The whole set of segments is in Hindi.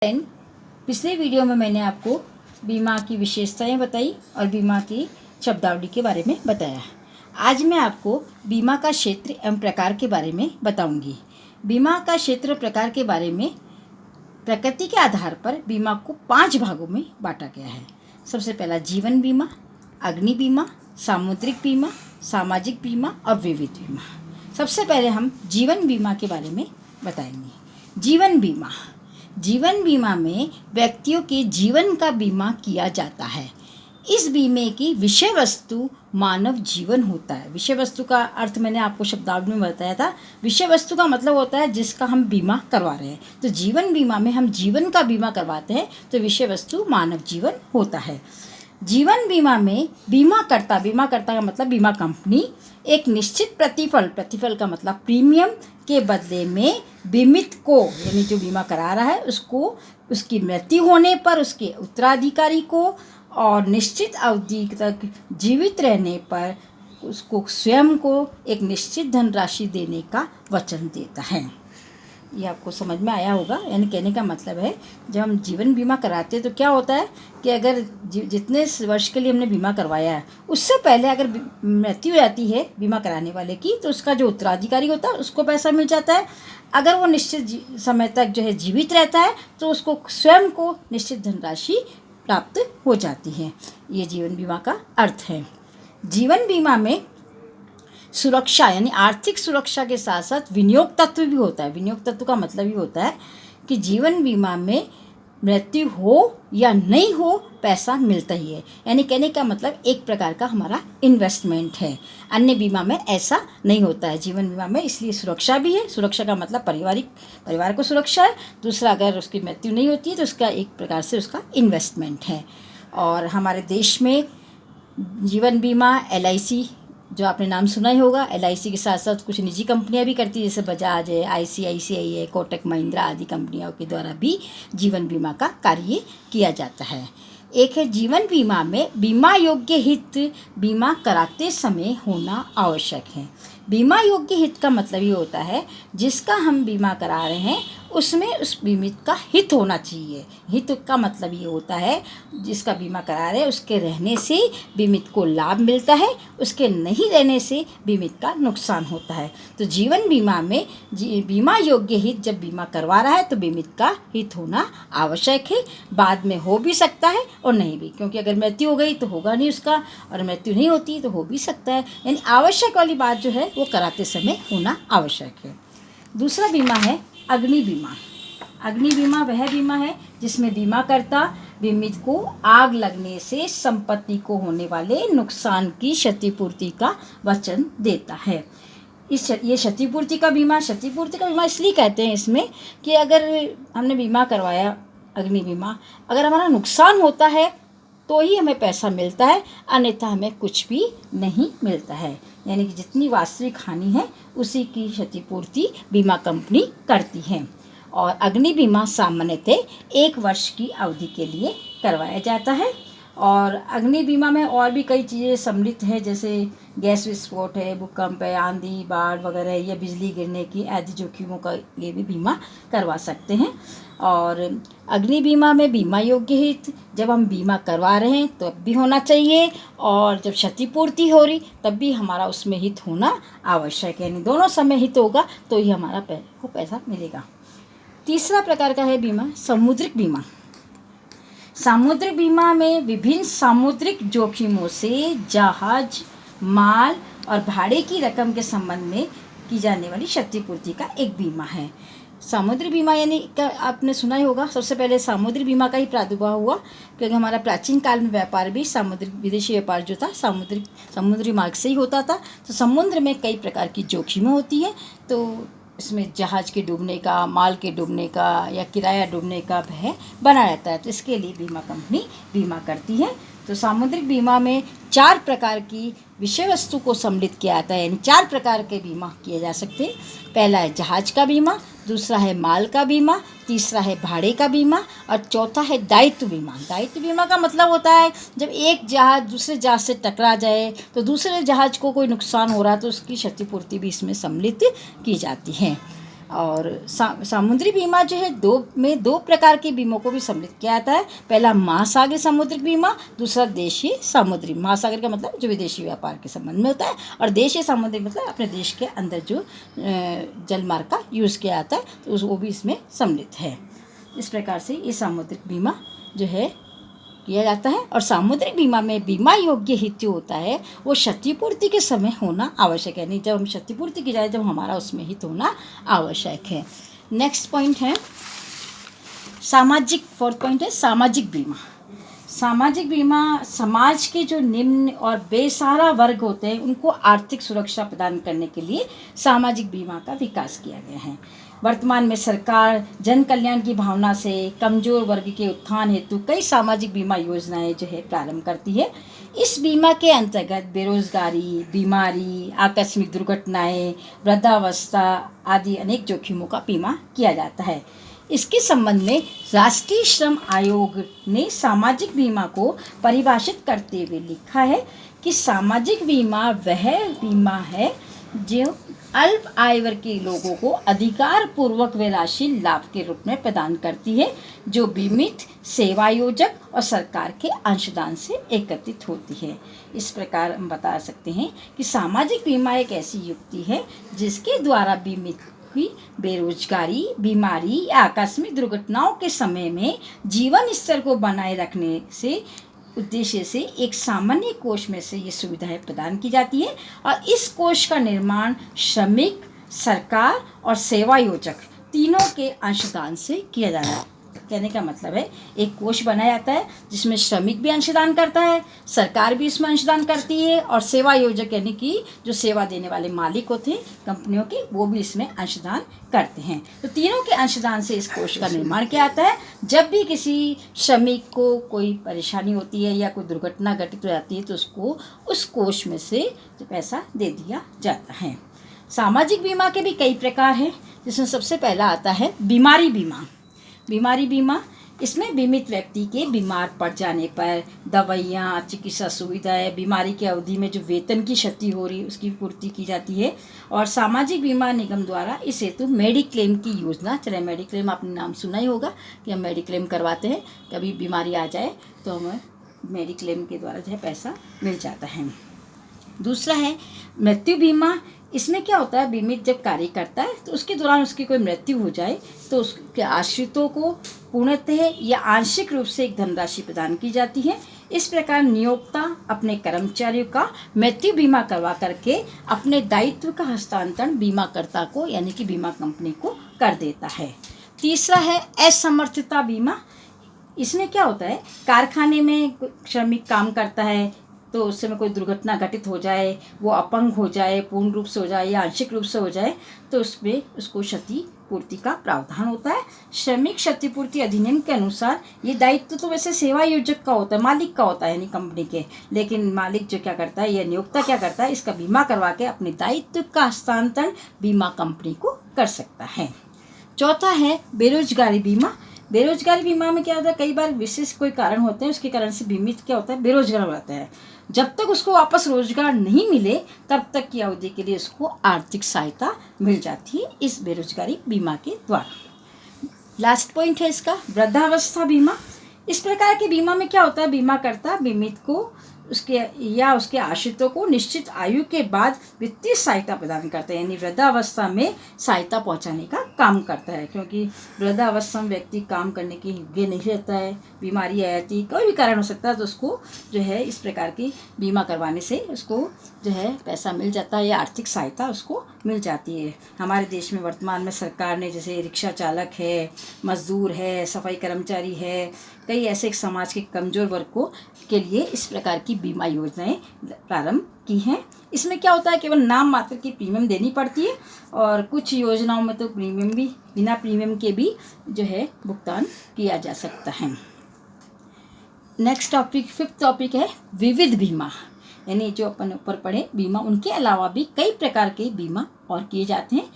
फ्रेंड, पिछले वीडियो में मैंने आपको बीमा की विशेषताएं बताई और बीमा की शब्दावली के बारे में बताया। आज मैं आपको बीमा का क्षेत्र एवं प्रकार के बारे में बताऊंगी। बीमा का क्षेत्र प्रकार के बारे में प्रकृति के आधार पर बीमा को 5 भागों में बांटा गया है। सबसे पहला जीवन बीमा, अग्नि बीमा, सामुद्रिक बीमा, सामाजिक बीमा और विविध बीमा। सबसे पहले हम जीवन बीमा के बारे में बताएंगे। जीवन बीमा में व्यक्तियों के जीवन का बीमा किया जाता है। इस बीमे की विषय वस्तु मानव जीवन होता है। विषय वस्तु का अर्थ मैंने आपको शब्दावली में बताया था। विषय वस्तु का मतलब होता है जिसका हम बीमा करवा रहे हैं। तो जीवन बीमा में हम जीवन का बीमा करवाते हैं, तो विषय वस्तु मानव जीवन होता है। जीवन बीमा में बीमा करता का मतलब बीमा कंपनी एक निश्चित प्रतिफल का मतलब प्रीमियम के बदले में बीमित को, यानी जो बीमा करा रहा है उसको, उसकी मृत्यु होने पर उसके उत्तराधिकारी को और निश्चित अवधि तक जीवित रहने पर उसको स्वयं को एक निश्चित धनराशि देने का वचन देता है। ये आपको समझ में आया होगा। यानी कहने का मतलब है, जब हम जीवन बीमा कराते हैं तो क्या होता है कि अगर जितने वर्ष के लिए हमने बीमा करवाया है उससे पहले अगर मृत्यु हो जाती है बीमा कराने वाले की, तो उसका जो उत्तराधिकारी होता है उसको पैसा मिल जाता है। अगर वो निश्चित समय तक जो है जीवित रहता है तो उसको स्वयं को निश्चित धनराशि प्राप्त हो जाती है। ये जीवन बीमा का अर्थ है। जीवन बीमा में सुरक्षा यानी आर्थिक सुरक्षा के साथ साथ विनियोग तत्व भी होता है। विनियोग तत्व का मतलब ही होता है कि जीवन बीमा में मृत्यु हो या नहीं हो पैसा मिलता ही है। यानी कहने का मतलब एक प्रकार का हमारा इन्वेस्टमेंट है। अन्य बीमा में ऐसा नहीं होता है। जीवन बीमा में इसलिए सुरक्षा भी है। सुरक्षा का मतलब परिवार को सुरक्षा है। दूसरा, अगर उसकी मृत्यु नहीं होती है तो उसका एक प्रकार से उसका इन्वेस्टमेंट है। और हमारे देश में जीवन बीमा LIC, जो आपने नाम सुना ही होगा, LIC के साथ साथ कुछ निजी कंपनियां भी करती है, जैसे बजाज है, ICICI है, कोटक महिंद्रा आदि कंपनियों के द्वारा भी जीवन बीमा का कार्य किया जाता है। एक है जीवन बीमा में बीमा योग्य हित बीमा कराते समय होना आवश्यक है। बीमा योग्य हित का मतलब ये होता है जिसका हम बीमा करा रहे हैं उसमें उस बीमित का हित होना चाहिए। हित का मतलब ये होता है जिसका बीमा करा रहे हैं उसके रहने से बीमित को लाभ मिलता है, उसके नहीं रहने से बीमित का नुकसान होता है। तो जीवन बीमा में बीमा योग्य हित जब बीमा करवा रहा है तो बीमित का हित होना आवश्यक है। बाद में हो भी सकता है और नहीं भी, क्योंकि अगर मृत्यु हो गई तो होगा नहीं उसका, और मृत्यु नहीं होती तो हो भी सकता है। यानी आवश्यक वाली बात जो है वो कराते समय होना आवश्यक है। दूसरा बीमा है अग्नि बीमा। अग्नि बीमा वह बीमा है जिसमें बीमाकर्ता बीमित को आग लगने से संपत्ति को होने वाले नुकसान की क्षतिपूर्ति का वचन देता है। ये क्षतिपूर्ति का बीमा इसलिए कहते हैं इसमें कि अगर हमने बीमा करवाया अग्नि बीमा, अगर हमारा नुकसान होता है तो ही हमें पैसा मिलता है, अन्यथा हमें कुछ भी नहीं मिलता है। यानी कि जितनी वास्तविक हानि है उसी की क्षतिपूर्ति बीमा कंपनी करती है। और अग्नि बीमा सामान्यतः 1 वर्ष की अवधि के लिए करवाया जाता है। और अग्नि बीमा में और भी कई चीज़ें सम्मिलित है, जैसे गैस विस्फोट है, भूकंप है, आंधी बाढ़ वगैरह या बिजली गिरने की आदि जोखिमों का ये भी बीमा करवा सकते हैं। और अग्नि बीमा में बीमा योग्य हित जब हम बीमा करवा रहे हैं तब भी होना चाहिए, और जब क्षतिपूर्ति हो रही तब भी हमारा उसमें हित होना आवश्यक है। यानी दोनों समय हित होगा तो ही हमारा पैसा मिलेगा। तीसरा प्रकार का है बीमा समुद्रिक बीमा। सामुद्रिक बीमा में विभिन्न सामुद्रिक जोखिमों से जहाज, माल और भाड़े की रकम के संबंध में की जाने वाली क्षतिपूर्ति का एक बीमा है। सामुद्रिक बीमा यानी आपने सुना ही होगा, सबसे पहले सामुद्रिक बीमा का ही प्रादुर्भाव हुआ, क्योंकि हमारा प्राचीन काल में व्यापार भी सामुद्रिक विदेशी व्यापार जो था समुद्री मार्ग से ही होता था। तो समुद्र में कई प्रकार की जोखिमें होती हैं, तो इसमें जहाज के डूबने का, माल के डूबने का या किराया डूबने का भय बना रहता है। तो इसके लिए बीमा कंपनी बीमा करती है। तो सामुद्रिक बीमा में 4 प्रकार की विषय वस्तु को सम्मिलित किया जाता है। यानी 4 प्रकार के बीमा किए जा सकते हैं। पहला है जहाज का बीमा, दूसरा है माल का बीमा, तीसरा है भाड़े का बीमा और चौथा है दायित्व बीमा। दायित्व बीमा का मतलब होता है जब एक जहाज दूसरे जहाज से टकरा जाए तो दूसरे जहाज को कोई नुकसान हो रहा है तो उसकी क्षतिपूर्ति भी इसमें सम्मिलित की जाती है। और समुद्री बीमा जो है दो प्रकार के बीमों को भी सम्मिलित किया जाता है। पहला महासागरीय समुद्रिक बीमा, दूसरा देशीय समुद्री। महासागर का मतलब जो विदेशी व्यापार के संबंध में होता है, और देशीय समुद्री मतलब अपने देश के अंदर जो जलमार्ग का यूज़ किया जाता है, तो वो भी इसमें सम्मिलित है। इस प्रकार से ये सामुद्रिक बीमा जो है किया जाता है। और सामुद्रिक बीमा में बीमा योग्य हित जो होता है वो क्षतिपूर्ति के समय होना आवश्यक है। नहीं, जब हम क्षतिपूर्ति की जाए जब हमारा उसमें हित होना आवश्यक है। नेक्स्ट पॉइंट है सामाजिक, फोर्थ पॉइंट है सामाजिक बीमा। सामाजिक बीमा समाज के जो निम्न और बेसहारा वर्ग होते हैं उनको आर्थिक सुरक्षा प्रदान करने के लिए सामाजिक बीमा का विकास किया गया है। वर्तमान में सरकार जन कल्याण की भावना से कमजोर वर्ग के उत्थान हेतु कई सामाजिक बीमा योजनाएं जो है प्रारंभ करती है। इस बीमा के अंतर्गत बेरोजगारी, बीमारी, आकस्मिक दुर्घटनाएं, वृद्धावस्था आदि अनेक जोखिमों का बीमा किया जाता है। इसके संबंध में राष्ट्रीय श्रम आयोग ने सामाजिक बीमा को परिभाषित करते हुए लिखा है कि सामाजिक बीमा वह बीमा है जो अल्प आय वर्ग के लोगों को अधिकार पूर्वक व राशि लाभ के रूप में प्रदान करती है, जो बीमित, सेवायोजक और सरकार के अंशदान से एकत्रित होती है। इस प्रकार हम बता सकते हैं कि सामाजिक बीमा एक ऐसी युक्ति है जिसके द्वारा बीमित हुई बेरोजगारी, बीमारी या आकस्मिक दुर्घटनाओं के समय में जीवन स्तर को बनाए रखने से उद्देश्य से एक सामान्य कोष में से ये सुविधाएं प्रदान की जाती है। और इस कोष का निर्माण श्रमिक, सरकार और सेवायोजक तीनों के अंशदान से किया जा रहा है। कहने का मतलब है एक कोष बनाया जाता है जिसमें श्रमिक भी अंशदान करता है, सरकार भी इसमें अंशदान करती है, और सेवायोजक यानी कि जो सेवा देने वाले मालिक होते हैं कंपनियों के, वो भी इसमें अंशदान करते हैं। तो तीनों के अंशदान से इस कोष का निर्माण किया जाता है। जब भी किसी श्रमिक को कोई परेशानी होती है या कोई दुर्घटना घटित हो जाती है तो उसको उस कोष में से पैसा दे दिया जाता है। सामाजिक बीमा के भी कई प्रकार हैं, जिसमें सबसे पहला आता है बीमारी बीमा। बीमारी बीमा, इसमें बीमित व्यक्ति के बीमार पड़ जाने पर दवाइयाँ, चिकित्सा सुविधाएं, बीमारी की अवधि में जो वेतन की क्षति हो रही उसकी पूर्ति की जाती है। और सामाजिक बीमा निगम द्वारा इस हेतु मेडिक्लेम की योजना चले। मेडिक्लेम आपने नाम सुना ही होगा कि हम मेडिक्लेम करवाते हैं, कभी बीमारी आ जाए तो हमें मेडिक्लेम के द्वारा जो है पैसा मिल जाता है। दूसरा है मृत्यु बीमा। इसमें क्या होता है, बीमित जब कार्य करता है तो उसके दौरान उसकी कोई मृत्यु हो जाए तो उसके आश्रितों को पूर्णतः या आंशिक रूप से एक धनराशि प्रदान की जाती है। इस प्रकार नियोक्ता अपने कर्मचारियों का मृत्यु बीमा करवा करके अपने दायित्व का हस्तांतरण बीमाकर्ता को यानी कि बीमा कंपनी को कर देता है। तीसरा है असमर्थता बीमा। इसमें क्या होता है, कारखाने में श्रमिक काम करता है तो उस समय कोई दुर्घटना घटित हो जाए, वो अपंग हो जाए, पूर्ण रूप से हो जाए या आंशिक रूप से हो जाए तो उसमें उसको क्षतिपूर्ति का प्रावधान होता है। श्रमिक क्षतिपूर्ति अधिनियम के अनुसार ये दायित्व तो वैसे सेवा योजक का होता है, मालिक का होता है यानी कंपनी के, लेकिन मालिक जो क्या करता है या नियोक्ता क्या करता है, इसका बीमा करवा के अपने दायित्व का हस्तांतरण बीमा कंपनी को कर सकता है। चौथा है बेरोजगारी बीमा। बेरोजगारी बीमा में क्या होता है, कई बार विशेष कोई कारण होते हैं उसके कारण से बीमित क्या होता है, बेरोजगार हो जाता है। जब तक उसको वापस रोजगार नहीं मिले तब तक की अवधि के लिए उसको आर्थिक सहायता मिल जाती है इस बेरोजगारी बीमा के द्वारा। लास्ट पॉइंट है इसका वृद्धावस्था बीमा। इस प्रकार के बीमा में क्या होता है, बीमा करता बीमित को उसके या उसके आश्रितों को निश्चित आयु के बाद वित्तीय सहायता प्रदान करता है, यानी वृद्धावस्था में सहायता पहुंचाने का काम करता है। क्योंकि वृद्धावस्था में व्यक्ति काम करने के योग्य नहीं रहता है, बीमारी आ जाती, कोई भी कारण हो सकता है, तो उसको जो है इस प्रकार की बीमा करवाने से उसको जो है पैसा मिल जाता है या आर्थिक सहायता उसको मिल जाती है। हमारे देश में वर्तमान में सरकार ने जैसे रिक्शा चालक है, मजदूर है, सफाई कर्मचारी है, कई ऐसे समाज के कमज़ोर वर्ग को के लिए इस प्रकार की बीमा योजनाएं प्रारंभ की हैं। इसमें क्या होता है, केवल नाम मात्र की प्रीमियम देनी पड़ती है और कुछ योजनाओं में तो प्रीमियम भी बिना प्रीमियम के भी जो है भुगतान किया जा सकता है। नेक्स्ट टॉपिक, फिफ्थ टॉपिक है विविध बीमा, यानी जो अपन ऊपर पढ़े बीमा, उनके अलावा भी कई प्रकार के बीमा और किए जाते हैं।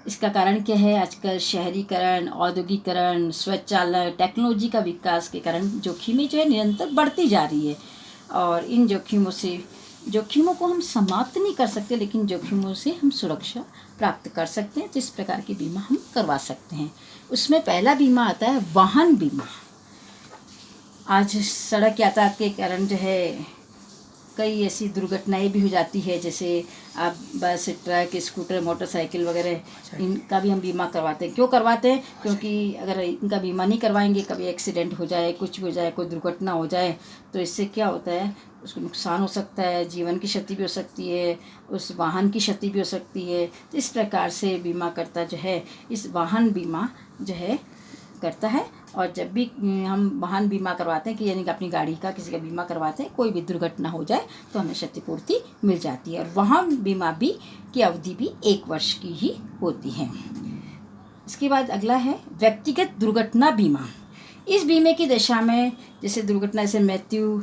इसका कारण क्या है, आजकल शहरीकरण, औद्योगिकरण, स्वचालन, टेक्नोलॉजी का विकास के कारण जोखिमें जो है निरंतर बढ़ती जा रही है और इन जोखिमों से जोखिमों को हम समाप्त नहीं कर सकते, लेकिन जोखिमों से हम सुरक्षा प्राप्त कर सकते हैं। तो इस प्रकार की बीमा हम करवा सकते हैं। उसमें पहला बीमा आता है वाहन बीमा। आज सड़क यातायात के कारण जो है कई ऐसी दुर्घटनाएं भी हो जाती है, जैसे आप बस, ट्रक, स्कूटर, मोटरसाइकिल वगैरह, इनका भी हम बीमा करवाते हैं। क्यों करवाते हैं? क्योंकि अगर इनका बीमा नहीं करवाएंगे, कभी एक्सीडेंट हो जाए, कुछ भी हो जाए, कोई दुर्घटना हो जाए, तो इससे क्या होता है, उसको नुकसान हो सकता है, जीवन की क्षति भी हो सकती है, उस वाहन की क्षति भी हो सकती है। तो इस प्रकार से बीमा करता जो है, इस वाहन बीमा जो है करता है। और जब भी हम वाहन बीमा करवाते हैं, कि यानी कि अपनी गाड़ी का किसी का बीमा करवाते हैं, कोई भी दुर्घटना हो जाए तो हमें क्षतिपूर्ति मिल जाती है। और वाहन बीमा भी की अवधि भी 1 वर्ष की ही होती है। इसके बाद अगला है व्यक्तिगत दुर्घटना बीमा। इस बीमे की दशा में जैसे दुर्घटना से मृत्यु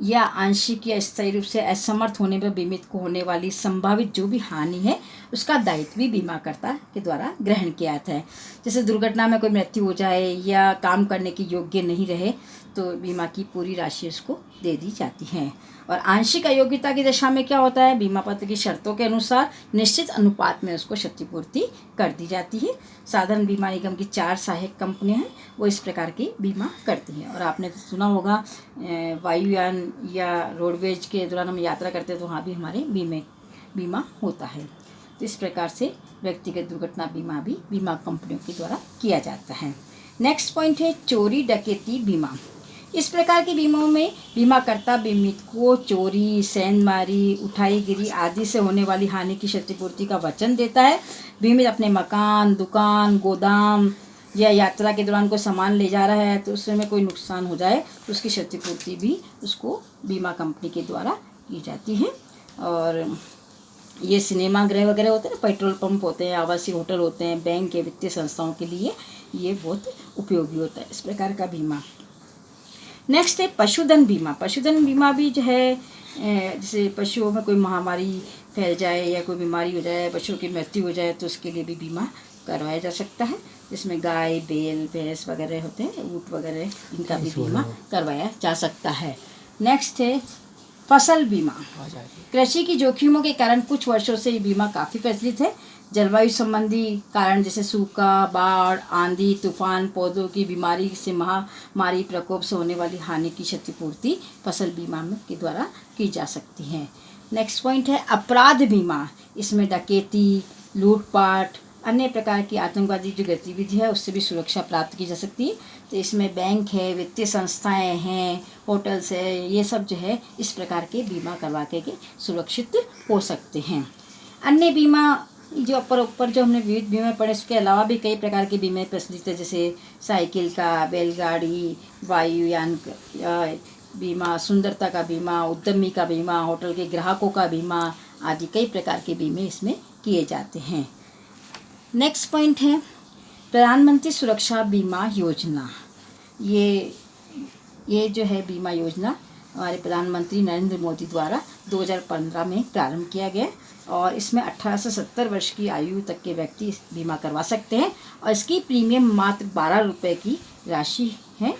या आंशिक या स्थायी रूप से असमर्थ होने पर बीमित को होने वाली संभावित जो भी हानि है, उसका दायित्व भी बीमाकर्ता के द्वारा ग्रहण किया जाता है। जैसे दुर्घटना में कोई मृत्यु हो जाए या काम करने की योग्य नहीं रहे, तो बीमा की पूरी राशि उसको दे दी जाती है। और आंशिक अयोग्यता की दशा में क्या होता है, बीमा पत्र की शर्तों के अनुसार निश्चित अनुपात में उसको क्षतिपूर्ति कर दी जाती है। साधारण बीमा निगम की 4 सहायक कंपनियां हैं, वो इस प्रकार की बीमा करती हैं। और आपने सुना होगा वायुयान या रोडवेज के दौरान हम यात्रा करते हैं, तो वहाँ भी हमारे बीमा होता है। तो इस प्रकार से व्यक्तिगत दुर्घटना बीमा भी बीमा कंपनियों के द्वारा किया जाता है। नेक्स्ट पॉइंट है चोरी डकैती बीमा। इस प्रकार के बीमाओं में बीमाकर्ता बीमित को चोरी, सेंधमारी, उठाईगिरी आदि से होने वाली हानि की क्षतिपूर्ति का वचन देता है। बीमित अपने मकान, दुकान, गोदाम या यात्रा के दौरान कोई सामान ले जा रहा है, तो उसमें कोई नुकसान हो जाए तो उसकी क्षतिपूर्ति भी उसको बीमा कंपनी के द्वारा की जाती है। और ये सिनेमा गृह वगैरह होते हैं ना, पेट्रोल पंप होते हैं, आवासीय होटल होते हैं, बैंक के वित्तीय संस्थाओं के लिए ये बहुत उपयोगी होता है इस प्रकार का बीमा। नेक्स्ट है पशुधन बीमा। पशुधन बीमा भी जो है जैसे पशुओं में कोई महामारी फैल जाए या कोई बीमारी हो जाए, पशुओं की मृत्यु हो जाए, तो उसके लिए भी बीमा करवाया जा सकता है। जिसमें गाय, बैल, भैंस वगैरह होते हैं, ऊँट वगैरह, इनका भी बीमा करवाया जा सकता है। नेक्स्ट है फसल बीमा। कृषि की जोखिमों के कारण कुछ वर्षों से ये बीमा काफ़ी प्रचलित है। जलवायु संबंधी कारण जैसे सूखा, बाढ़, आंधी, तूफान, पौधों की बीमारी से महामारी प्रकोप से होने वाली हानि की क्षतिपूर्ति फसल बीमा के द्वारा की जा सकती है। नेक्स्ट पॉइंट है अपराध बीमा। इसमें डकैती, लूटपाट, अन्य प्रकार की आतंकवादी जो गतिविधि है उससे भी सुरक्षा प्राप्त की जा सकती है। तो इसमें बैंक है, वित्तीय संस्थाएं हैं, होटल्स है, ये सब जो है इस प्रकार के बीमा करवा के सुरक्षित हो सकते हैं। अन्य बीमा जो ऊपर जो हमने विविध बीमा पढ़े, इसके अलावा भी कई प्रकार के बीमे प्रचलित है, जैसे साइकिल का, बैलगाड़ी, वायुयान बीमा, सुंदरता का बीमा, उद्यमी का बीमा, होटल के ग्राहकों का बीमा आदि कई प्रकार के बीमे इसमें किए जाते हैं। नेक्स्ट पॉइंट है प्रधानमंत्री सुरक्षा बीमा योजना। ये जो है बीमा योजना हमारे प्रधानमंत्री नरेंद्र मोदी द्वारा 2015 में प्रारंभ किया गया, और इसमें 18 से 70 वर्ष की आयु तक के व्यक्ति इस बीमा करवा सकते हैं। और इसकी प्रीमियम मात्र 12 रुपये की राशि है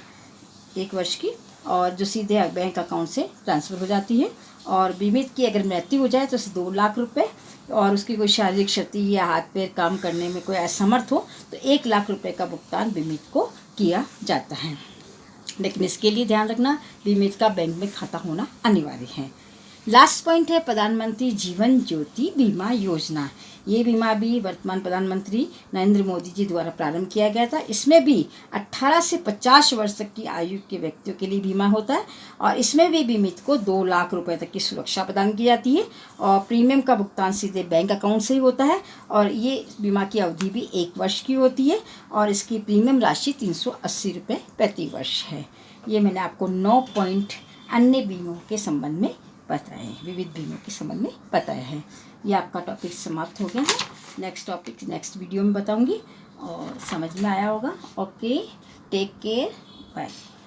1 वर्ष की, और जो सीधे बैंक अकाउंट से ट्रांसफ़र हो जाती है। और बीमित की अगर मृत्यु हो जाए तो उसे 2 लाख रुपए, और उसकी कोई शारीरिक क्षति या हाथ पैर काम करने में कोई असमर्थ हो तो 1 लाख रुपए का भुगतान बीमित को किया जाता है। लेकिन इसके लिए ध्यान रखना, बीमित का बैंक में खाता होना अनिवार्य है। लास्ट पॉइंट है प्रधानमंत्री जीवन ज्योति बीमा योजना। ये बीमा भी वर्तमान प्रधानमंत्री नरेंद्र मोदी जी द्वारा प्रारंभ किया गया था। इसमें भी 18 से 50 वर्ष तक की आयु के व्यक्तियों के लिए बीमा होता है, और इसमें भी बीमित को 2 लाख रुपए तक की सुरक्षा प्रदान की जाती है, और प्रीमियम का भुगतान सीधे बैंक अकाउंट से ही होता है। और ये बीमा की अवधि भी 1 वर्ष की होती है, और इसकी प्रीमियम राशि 380 रुपये प्रति वर्ष है। ये मैंने आपको 9 पॉइंट अन्य बीमों के संबंध में बताए हैं, विविध बीमों के संबंध में बताया है। ये आपका टॉपिक समाप्त हो गया है। नेक्स्ट टॉपिक नेक्स्ट वीडियो में बताऊंगी, और समझ में आया होगा। Okay, take care, bye.